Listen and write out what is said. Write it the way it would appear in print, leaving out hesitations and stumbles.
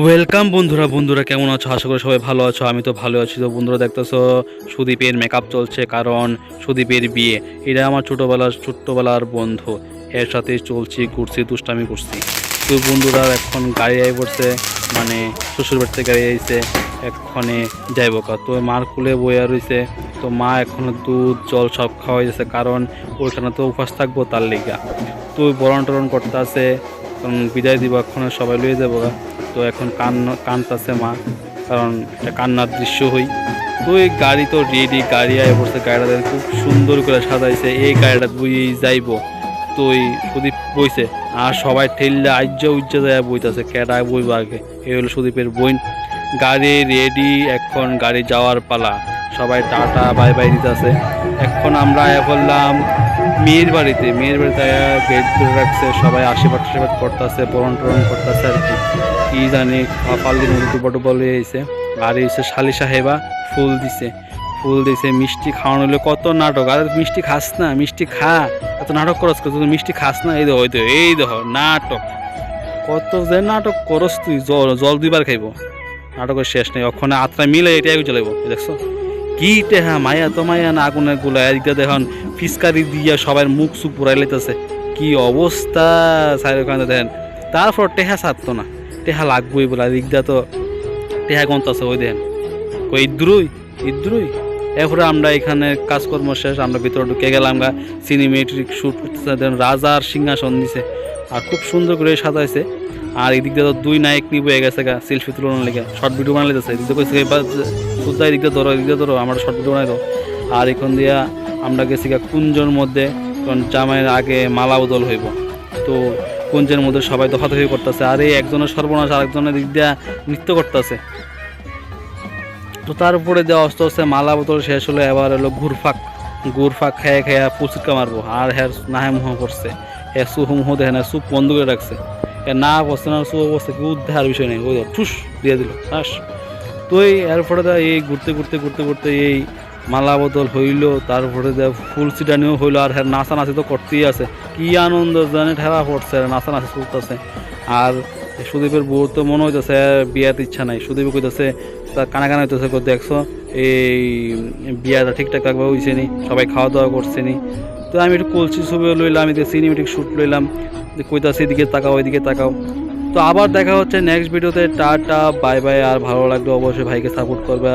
Welcome বন্ধুরা বন্ধুরা কেমন আছো? আশা করি সবাই ভালো আছো। আমি তো ভালো আছি। তো বন্ধুরা দেখতেছো সুদীপের মেকআপ চলছে, কারণ সুদীপের বিয়ে। এটা আমার ছোট্টবেলার বন্ধু, এর সাথে চলছি, ঘুরছি, দুষ্টামি করছি। তো বন্ধুরা এখন গাড়ি আই পড়ছে, মানে শ্বশুর বাড়িতে গাড়ি আইছে, এক্ষণে যাইব কা। তো মার কুলে বইয়া রয়েছে। তো মা এখনো দুধ জল সব খাওয়াই যাচ্ছে, কারণ ওইখানে তো উপাস থাকবো তার লিগা। তো বরণ টরণ করতে আছে, কারণ বিদায় দিব, এক্ষণে সবাই লয়ে যাবো গা। তো এখন কানতাছে মা, কারণ একটা কান্নার দৃশ্য হই। তো এই গাড়ি তো রেডি, গাড়ি আয় পড়ছে, গাড়িটা খুব সুন্দর করে সাজাইছে। এই গাড়িটা বইয়েই যাইব। তো এই সুদীপ বইছে, আর সবাই ঠেললে আজ্জা উজ্জা যায় বইতেছে, কেডা বইব আগে। এই হলো সুদীপের বইন। গাড়ি রেডি, এখন গাড়ি যাওয়ার পালা। সবাই টাটা বাই বাই দিতেছে। এখন আমরা বললাম মেয়ের বাড়িতে গেট ধরে রাখছে, সবাই আশীর্বাদ করতেছে, বরণ টরণ করতেছে আর কি জানি পাল্লির মধ্যে টুপা টুপা লয়ে আইছে। আর এসে শালি সাহেবা ফুল দিছে মিষ্টি খাওয়ানো হলো। কত নাটক! আর মিষ্টি খাস না, মিষ্টি খা, এত নাটক করস, তুই মিষ্টি খাস না। এই দেখো নাটক, কত যে নাটক করস তুই। জল দুইবার খাইব, নাটকের শেষ নেই। ওখানে আত্রা মিলে এটাই চলাইব। দেখছো কি টেহা, মায়া তো মায়া না, আগুনের গুলা এদিকে দেখুন ফিসকারি দিয়া সবার মুখ সুখ পুরাই লাইতেছে। কি অবস্থা সাইরখানে দেখেন। তারপর টেহা ছাড়তো না, টেহা লাগবোই বলে এদিকটা তো টেহা গন্তাছে। ওই দেখেন কই ইদ্রুই। এরপরে আমরা এখানে কাজকর্ম শেষ, আমরা ভিতরে ঢুকে গেলাম গা। সিনেমেটিক শ্যুট করতেছে, রাজার সিংহাসন দিছে, আর খুব সুন্দর করে সাজাইছে। আর এদিক দিয়ে তো দুই নায়ক নিয়ে বয়ে গেছে গা সেলফি তুলনার লেগে, শর্ট ভিডিও বানাই দিতেছে। এদিক দিয়ে কইছে সুদ্দা এদিক দিয়ে ধরো আমরা শর্ট ভিডিও বানাই দাও। আর এখন দিয়া আমরা গেছি গা কুঞ্জর মধ্যে, কারণ জামাইয়ের আগে মালা বদল হইব। তো কুঞ্জের মধ্যে সবাই দফাদফি করতেছে, আর এই একজনের সর্বনাশ আরেকজনের দিক দিয়া নৃত্য করতেছে। তো তার উপরে যে আস্তে আস্তে মালা বোতল শেষ হলো, এবার হলো ঘুরফাক খেয়ে খেয়ে ফুচকা মারবো। আর হ্যাঁ নাহে মুহ করছে, হ্যাঁ সুহুমুহ দেখে না, সুপ বন্ধ করে রাখছে। না বসছে না, সু অবস্থা কি উদ্ধার বিষয় নেই, ওই ঠুস দিয়ে দিল শ্বাস। তো এরপরে এই ঘুরতে এই মালা বদল হইল, তারপরে ফুল ছিটানিও হইলো। আর হ্যাঁ নাচানাচি তো করতেই আছে, কি আনন্দ জানে ঠেলা পড়ছে, নাচানাচি চলতেছে। আর সুদীপের বউ তো মনে হইতেছে বিয়াতে ইচ্ছা নাই। সুদীপ কইতেছে, তার কানা হইতেছে, দেখছো এই বিয়াটা ঠিকঠাক থাকবে হইছে নি, সবাই খাওয়া দাওয়া করছে নি। তো আমি একটু কলসি ছবি লইলাম, সিনেমেটিক শ্যুট লইলাম, যে কইতাছে এদিকে তাকাও ওইদিকে তাকাও। তো আবার দেখা হচ্ছে নেক্সট ভিডিওতে। Tata bye bye. আর ভালো লাগলে অবশ্যই ভাইকে সাপোর্ট করবে।